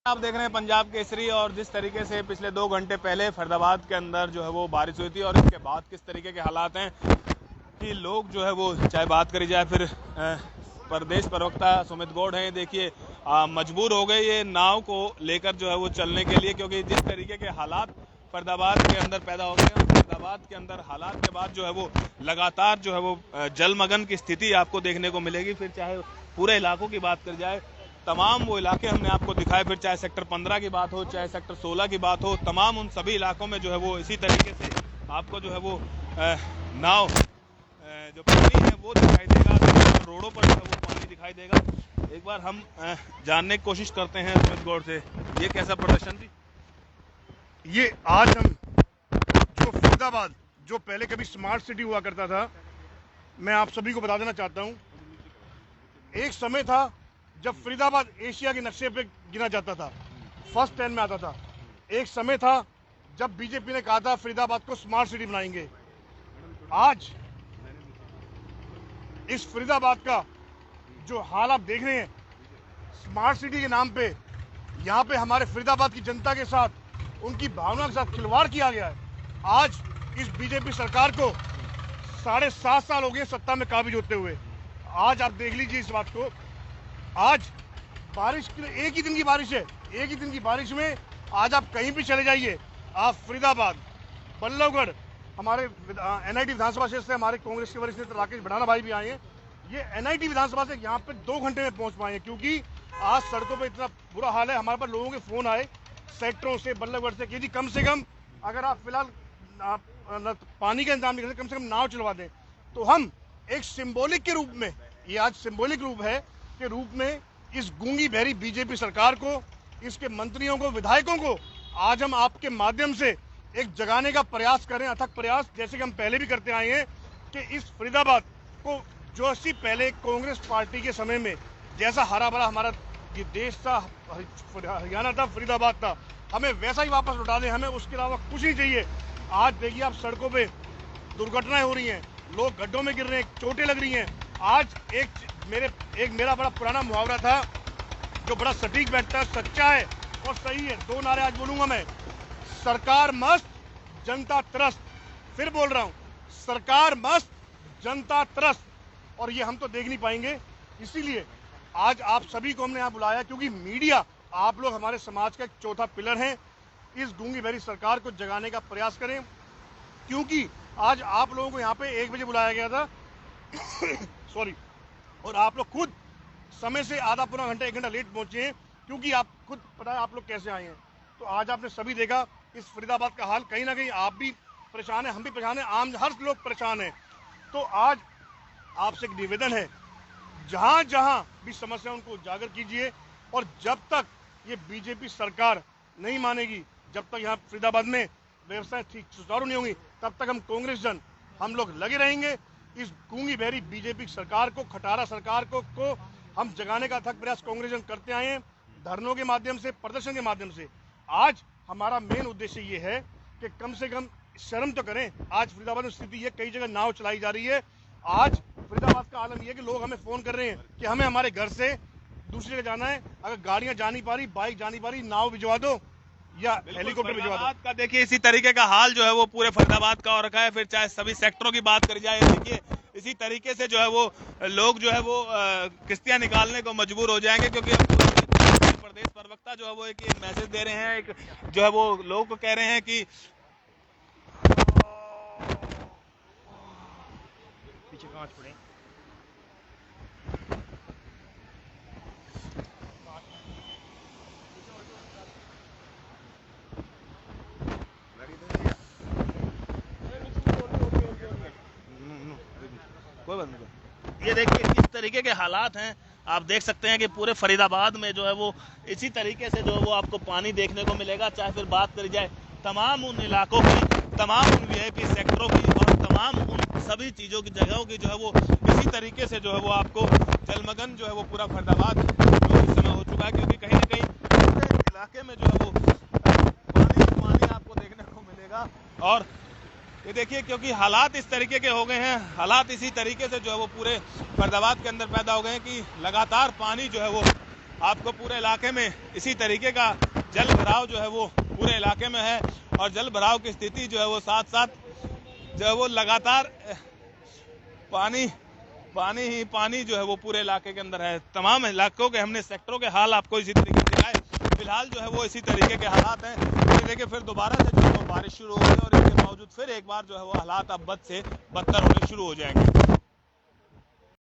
आप देख रहे हैं पंजाब केसरी। और जिस तरीके से पिछले 2 घंटे पहले फरीदाबाद के अंदर जो है वो बारिश हुई थी और इसके बाद किस तरीके के हालात हैं कि लोग जो है वो, चाहे बात करी जाए फिर प्रदेश प्रवक्ता सुमित गौड़ हैं, देखिए मजबूर हो गए ये नाव को लेकर जो है वो चलने के लिए, क्योंकि जिस तरीके के हालात फरीदाबाद के अंदर पैदा हो गए हैं, फरीदाबाद के अंदर हालात के बाद जो है वो लगातार जो है वो जलमग्न की स्थिति आपको देखने को मिलेगी। फिर चाहे पूरे इलाकों की बात करी जाए, तमाम वो इलाके हमने आपको दिखाए, फिर चाहे सेक्टर 15 की बात हो, चाहे सेक्टर 16 की बात हो, तमाम उन सभी इलाकों में जो है वो इसी तरीके से आपको जो है वो नाव जो पानी है वो दिखाई देगा, रोडों पर जो है वो पानी दिखाई देगा। एक बार हम जानने की कोशिश करते हैं सुमित गौड़ से, ये कैसा प्रदर्शन थी? ये आज हम जो फरीदाबाद जो पहले कभी स्मार्ट सिटी हुआ करता था, मैं आप सभी को बता देना चाहता हूँ, एक समय था जब फरीदाबाद एशिया के नक्शे पे गिना जाता था, फर्स्ट 10 में आता था। एक समय था जब बीजेपी ने कहा था फरीदाबाद को स्मार्ट सिटी बनाएंगे। आज इस फरीदाबाद का जो हाल आप देख रहे हैं, स्मार्ट सिटी के नाम पे यहाँ पे हमारे फरीदाबाद की जनता के साथ, उनकी भावना के साथ खिलवाड़ किया गया है। आज इस बीजेपी सरकार को 7.5 साल हो गए सत्ता में काबिज होते हुए। आज आप देख लीजिए इस बात को, आज बारिश एक ही दिन की बारिश है, एक ही दिन की बारिश में आज आप कहीं भी चले जाइए, आप फरीदाबाद, बल्लभगढ़, हमारे एनआईटी विधानसभा क्षेत्र से हमारे कांग्रेस के वरिष्ठ नेता राकेश भड़ाना भाई भी आए हैं। ये एनआईटी विधानसभा से यहाँ पे 2 घंटे में पहुँच पाए हैं, क्योंकि आज सड़कों पे इतना बुरा हाल है। हमारे पास लोगों के फोन आए सेक्टरों से, बल्लभगढ़ से, कि जी कम से कम अगर आप फिलहाल पानी का इंतजाम नहीं करते, कम से कम नाव चलवा दें। तो हम एक सिंबॉलिक के रूप में, ये आज सिंबॉलिक रूप है के रूप में इस गूंगी बहरी बीजेपी सरकार को, इसके मंत्रियों को, विधायकों को आज हम आपके माध्यम से एक जगाने का प्रयास करें, अथक प्रयास, जैसे कि हम पहले भी करते आए हैं, कि इस फरीदाबाद को जो अस्सी पहले कांग्रेस पार्टी के समय में जैसा हरा भरा हमारा ये देश था, हरियाणा था, फरीदाबाद था, हमें वैसा ही वापस लौटा दें। हमें उसके अलावा कुछ नहीं चाहिए। आज देखिए आप सड़कों पे दुर्घटनाएं हो रही हैं, लोग गड्ढों में गिर रहे हैं, चोटें लग रही हैं। आज एक मेरा बड़ा पुराना मुहावरा था जो बड़ा सटीक बैठता है, सच्चा है और सही है। 2 नारे आज बोलूंगा मैं, सरकार मस्त जनता त्रस्त। फिर बोल रहा हूं, सरकार मस्त जनता त्रस्त। और ये हम तो देख नहीं पाएंगे, इसीलिए आज आप सभी को हमने यहाँ बुलाया, क्योंकि मीडिया, आप लोग हमारे समाज का एक चौथा पिलर हैं। इस गूंगी बहरी सरकार को जगाने का प्रयास करें, क्योंकि आज आप लोगों को यहाँ पे 1 बजे बुलाया गया था सॉरी, और आप लोग खुद समय से आधा पौना घंटा 1 घंटा लेट पहुंचे हैं, क्योंकि आप खुद पता है आप लोग कैसे आए हैं। तो आज आपने सभी देखा इस फरीदाबाद का हाल, कहीं ना कहीं आप भी परेशान हैं, हम भी परेशान हैं, आम हर लोग परेशान हैं। तो आज आपसे एक निवेदन है, जहां जहां भी समस्या उनको उजागर कीजिए, और जब तक ये बीजेपी सरकार नहीं मानेगी, जब तक यहाँ फरीदाबाद में व्यवस्थाएं ठीक सुचारू नहीं होंगी, तब तक हम कांग्रेस जन हम लोग लगे रहेंगे। इस गूंगी बहरी बीजेपी सरकार को, खटारा सरकार को हम जगाने का अथक प्रयास कांग्रेस जन करते आए हैं, धरनों के माध्यम से, प्रदर्शन के माध्यम से। आज हमारा मेन उद्देश्य ये है कि कम से कम शर्म तो करें। आज फरीदाबाद में स्थिति है, कई जगह नाव चलाई जा रही है। आज फरीदाबाद का आलम यह है कि लोग हमें फोन कर रहे हैं कि हमें हमारे घर से दूसरी जगह जाना है, अगर गाड़ियां जा नहीं पा रही, बाइक जा नहीं पा रही, नाव भिजवा दो या हेलीकॉप्टर भिजवा दो। का देखिए इसी तरीके का हाल जो है वो पूरे फरीदाबाद का हो रखा है। फिर चाहे सभी सेक्टरों की बात करी जाए, देखिए इसी तरीके से जो है वो लोग जो है वो किश्तियां निकालने को मजबूर हो जाएंगे, क्योंकि प्रदेश प्रवक्ता जो है वो एक मैसेज दे रहे हैं, एक जो है वो लोगों को कह रहे हैं कि पीछे कांच पड़े। कोई बात नहीं। ये देखिए इस तरीके के हालात हैं, आप देख सकते हैं कि पूरे फरीदाबाद में जो है वो इसी तरीके से जो है वो आपको पानी देखने को मिलेगा। चाहे फिर बात करी जाए तमाम उन इलाकों की, तमाम उन वीआईपी सेक्टरों की, और तमाम उन सभी चीज़ों की, जगहों की जो है वो इसी तरीके से जो है वो आपको जलमग्न जो है वो पूरा फरीदाबाद जो इस समय हो चुका है, क्योंकि कहीं ना कहीं पूरे इलाके में जो है वो पानी आपको देखने को मिलेगा। और ये देखिए, क्योंकि हालात इस तरीके के हो गए हैं, हालात इसी तरीके से जो है वो पूरे फरीदाबाद के अंदर पैदा हो गए हैं कि लगातार पानी जो है वो आपको पूरे इलाके में इसी तरीके का जल भराव जो है वो पूरे इलाके में है और जल भराव की स्थिति जो है वो साथ साथ जो है वो लगातार पानी जो है वो पूरे इलाके के अंदर है। तमाम इलाकों के हमने सेक्टरों के हाल आपको इसी तरीके से दिखाए। फिलहाल जो है वो इसी तरीके के हालात हैं। ये देखिए फिर दोबारा से जो है वो बारिश शुरू हो गई और इसके बावजूद फिर एक बार जो है वो हालात अब बद से बदतर होने शुरू हो जाएंगे।